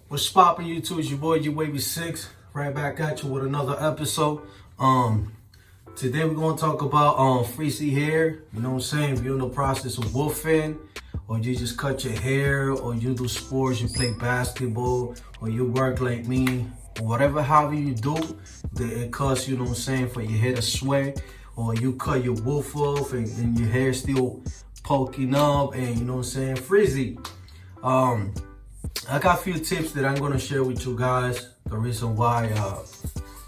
What's poppin' YouTube? It's your boy G-Wavy6, right back at you with another episode. Today we're gonna talk about frizzy hair. You know what I'm saying? If you're in the process of wolfing, or you just cut your hair, or you do sports, you play basketball, or you work like me, or whatever however you do, that it cuts, you know what I'm saying, for your hair to sweat, or you cut your wolf off and your hair still poking up and you know what I'm saying, frizzy. I got a few tips that I'm gonna share with you guys. The reason why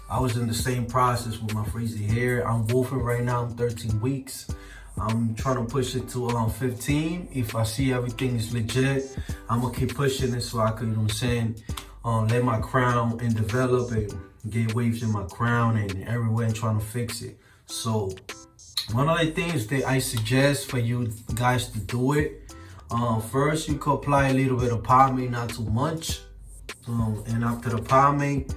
I was in the same process with my frizzy hair. I'm wolfing right now. I'm 13 weeks. I'm trying to push it to 15. If I see everything is legit, I'm gonna keep pushing it so I can, you know what I'm saying, let my crown and develop and get waves in my crown and everywhere and trying to fix it. So one of the things that I suggest for you guys to do it, first, you could apply a little bit of pomade, not too much. And after the pomade,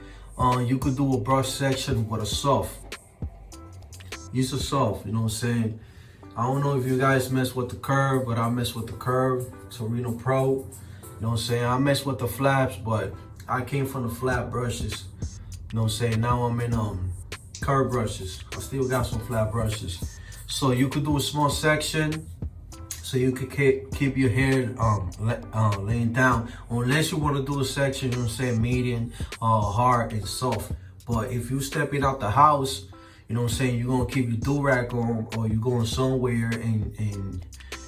you could do a brush section with a soft. Use a soft, you know what I'm saying? I don't know if you guys mess with the curve, but I mess with the curve, Torino Pro. You know what I'm saying? I mess with the flaps, but I came from the flat brushes. You know what I'm saying? Now I'm in curve brushes. I still got some flat brushes. So you could do a small section, so you could keep your hair laying down, unless you want to do a section, you know what I'm saying, medium, hard and soft. But if you stepping out the house, you know what I'm saying, you're gonna keep your do-rag on, or you're going somewhere and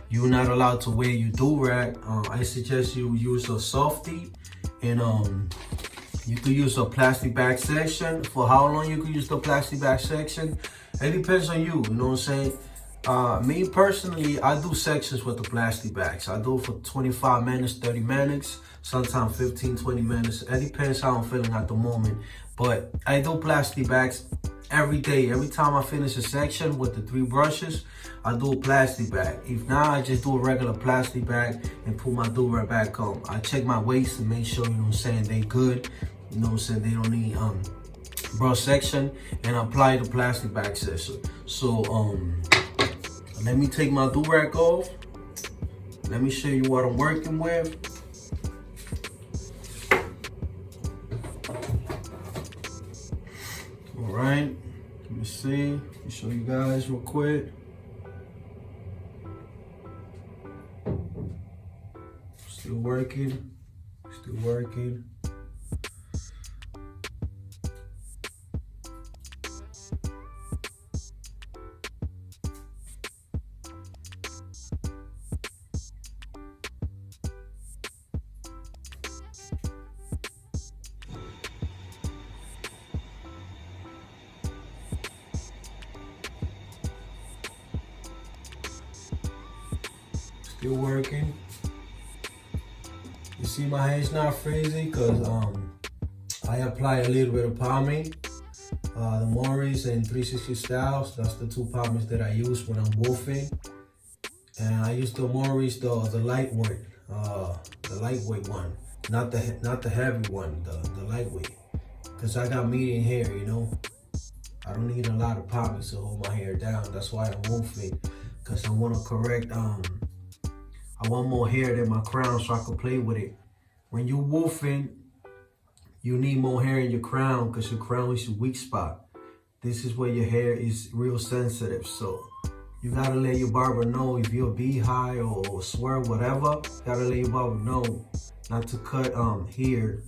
you're not allowed to wear your do-rag, I suggest you use a softie, and you could use a plastic bag section. For how long you could use the plastic bag section, it depends on you, you know what I'm saying. Me personally, I do sections with the plastic bags. I do it for 25 minutes, 30 minutes, sometimes 15, 20 minutes. It depends how I'm feeling at the moment. But I do plastic bags every day. Every time I finish a section with the 3 brushes, I do a plastic bag. If not, I just do a regular plastic bag and put my do-rag back on. I check my waist to make sure, you know what I'm saying, they good. You know what I'm saying, they don't need brush section, and apply the plastic bag section. So, let me take my do-rag off. Let me show you what I'm working with. All right, let me see. Let me show you guys real quick. Still working, still working. Still working. You see my hair's not frizzy because I apply a little bit of pomade. The Morris and 360 Styles, that's the 2 pomades that I use when I'm wolfing. And I use the Morris, the lightweight one, not the heavy one, the lightweight. Cause I got medium hair, you know. I don't need a lot of pomade to hold my hair down. That's why I'm wolfing, cause I want to correct I want more hair than my crown so I can play with it. When you're wolfing, you need more hair in your crown because your crown is your weak spot. This is where your hair is real sensitive. So you gotta let your barber know if you're a beehive or swerve, whatever. You gotta let your barber know not to cut here,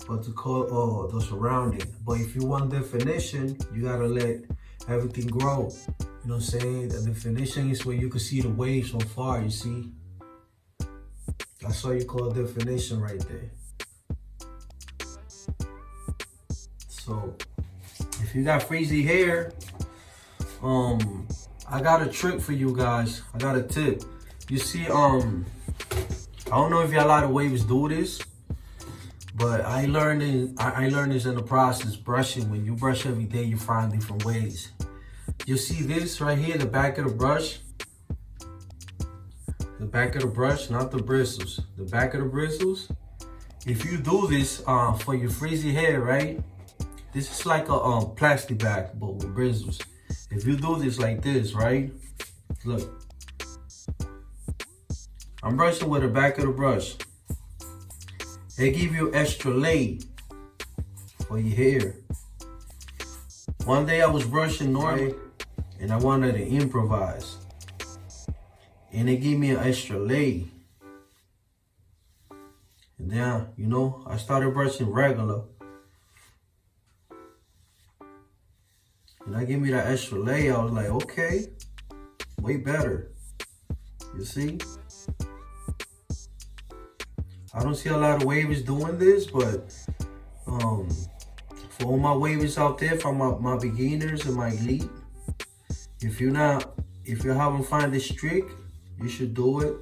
but to cut the surrounding. But if you want definition, you gotta let everything grow. You know what I'm saying? The definition is where you can see the waves from far, you see? That's what you call definition right there. So, if you got frizzy hair, I got a trick for you guys. I got a tip. You see, I don't know if a lot of waves do this, but I learned this in the process, brushing. When you brush every day, you find different ways. You see this right here, the back of the brush? The back of the brush, not the bristles. The back of the bristles. If you do this for your frizzy hair, right? This is like a plastic bag, but with bristles. If you do this like this, right? Look. I'm brushing with the back of the brush. They give you extra lay for your hair. One day I was brushing normal and I wanted to improvise. And they gave me an extra lay. And then, you know, I started brushing regular. And I gave me that extra lay. I was like, okay, way better. You see? I don't see a lot of wavers doing this, but for all my wavers out there, for my beginners and my elite, if you haven't found this trick, you should do it.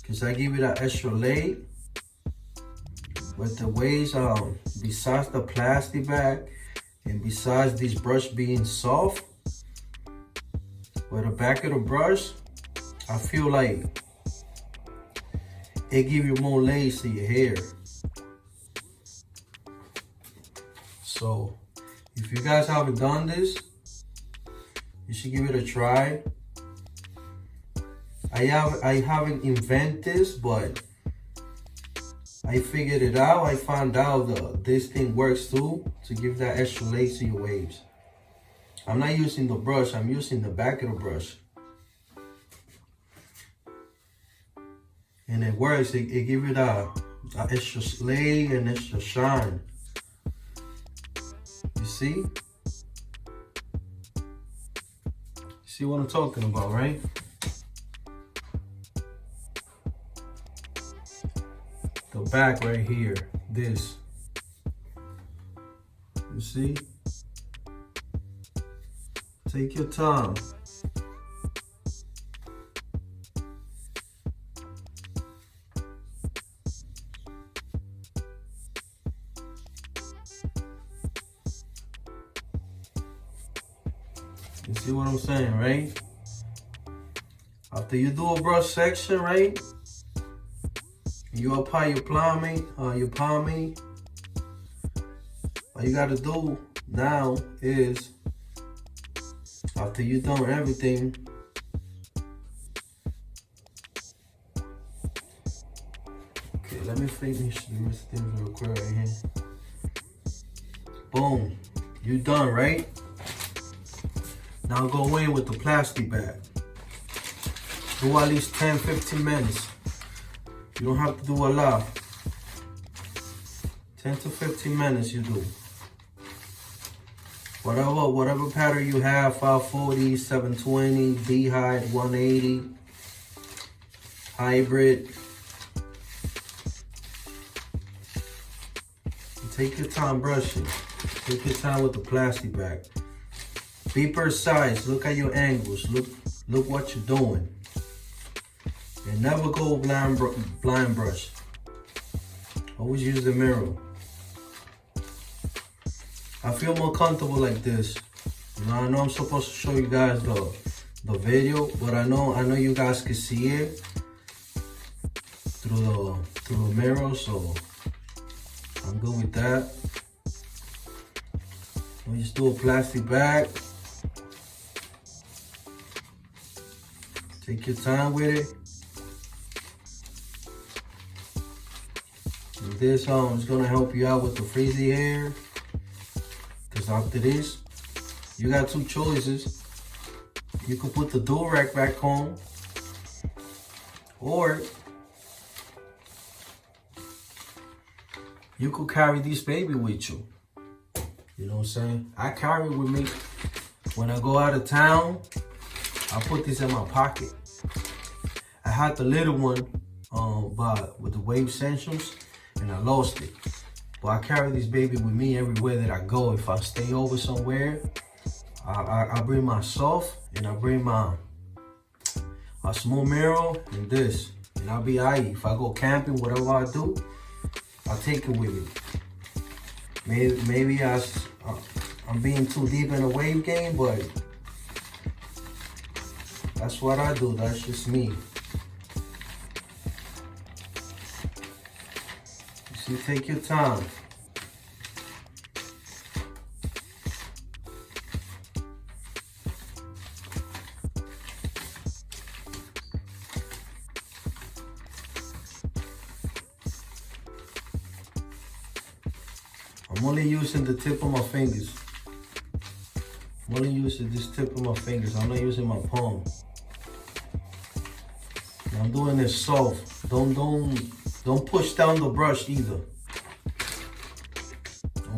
Cause I give you that extra lay with the waves, besides the plastic bag and besides this brush being soft, with the back of the brush, I feel like it give you more lace to your hair. So if you guys haven't done this, you should give it a try. I haven't invented this, but I figured it out. I found out this thing works too, to give that extra lace to your waves. I'm not using the brush, I'm using the back of the brush. And it works, it gives you that extra lay and extra shine. You see? See what I'm talking about, right? The back right here, this. You see? Take your time. You see what I'm saying, right? After you do a brush section, right? You apply your pomade, all you gotta do now is, after you done everything, okay, let me finish the rest of things real quick right here. Boom, you done, right? Now go in with the plastic bag. Do at least 10-15 minutes. You don't have to do a lot. 10 to 15 minutes you do. Whatever pattern you have, 540, 720, beehive, 180, hybrid. Take your time brushing. Take your time with the plastic bag. Be precise. Look at your angles. Look what you're doing. And never go blind brush. Always use the mirror. I feel more comfortable like this. You know, I know I'm supposed to show you guys the video, but I know you guys can see it through the mirror, so I'm good with that. We just do a plastic bag. Take your time with it. And this is gonna help you out with the frizzy hair. Cause after this, you got two choices. You could put the do-rag back on, or you could carry this baby with you. You know what I'm saying? I carry it with me. When I go out of town, I put this in my pocket. I had the little one with the wave essentials, and I lost it. But I carry this baby with me everywhere that I go. If I stay over somewhere, I bring my soft, and I bring my small mirror and this, and I'll be alright. If I go camping, whatever I do, I'll take it with me. Maybe I'm being too deep in the wave game, but that's what I do. That's just me. You see, take your time. I'm only using the tip of my fingers. I'm only using this tip of my fingers. I'm not using my palm. And I'm doing this soft. Don't push down the brush either.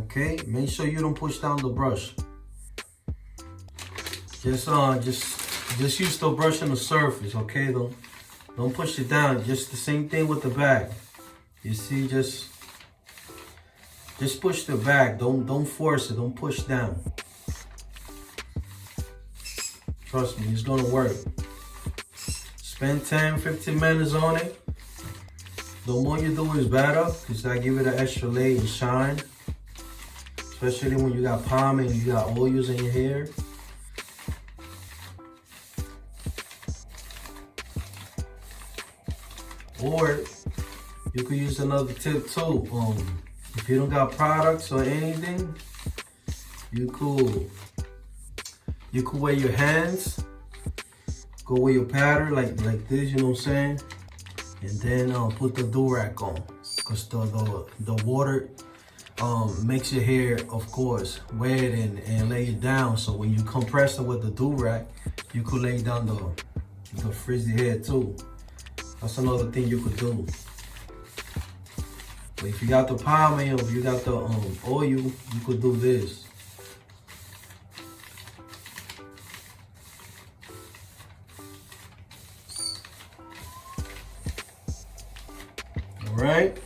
Okay, make sure you don't push down the brush. Just use the brush on the surface, okay? Don't push it down. Just the same thing with the back. You see, just push the back. Don't force it. Don't push down. Trust me, it's gonna work. Spend 10-15 minutes on it. The more you do is better, because I give it an extra layer and shine. Especially when you got palm and you got oils in your hair. Or you could use another tip too. If you don't got products or anything, you could wear your hands, go with your pattern like this, you know what I'm saying? And then put the do-rag on, because the water makes your hair, of course, wet and lay it down. So when you compress it with the do-rag, you could lay down the frizzy hair too. That's another thing you could do. But if you got the pomade or if you got the oil, you could do this. Alright?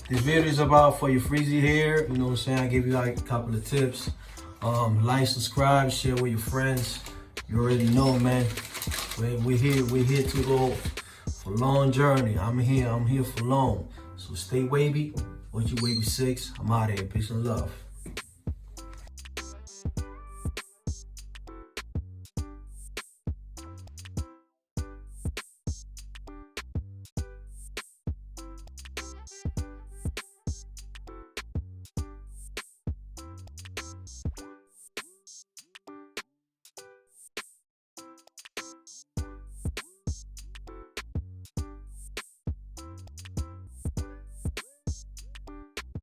This video is about for your frizzy hair. You know what I'm saying? I give you like a couple of tips. Like, subscribe, share with your friends. You already know, man. We're here to go for a long journey. I'm here for long. So stay wavy. OG Wavy 6. I'm out of here. Peace and love.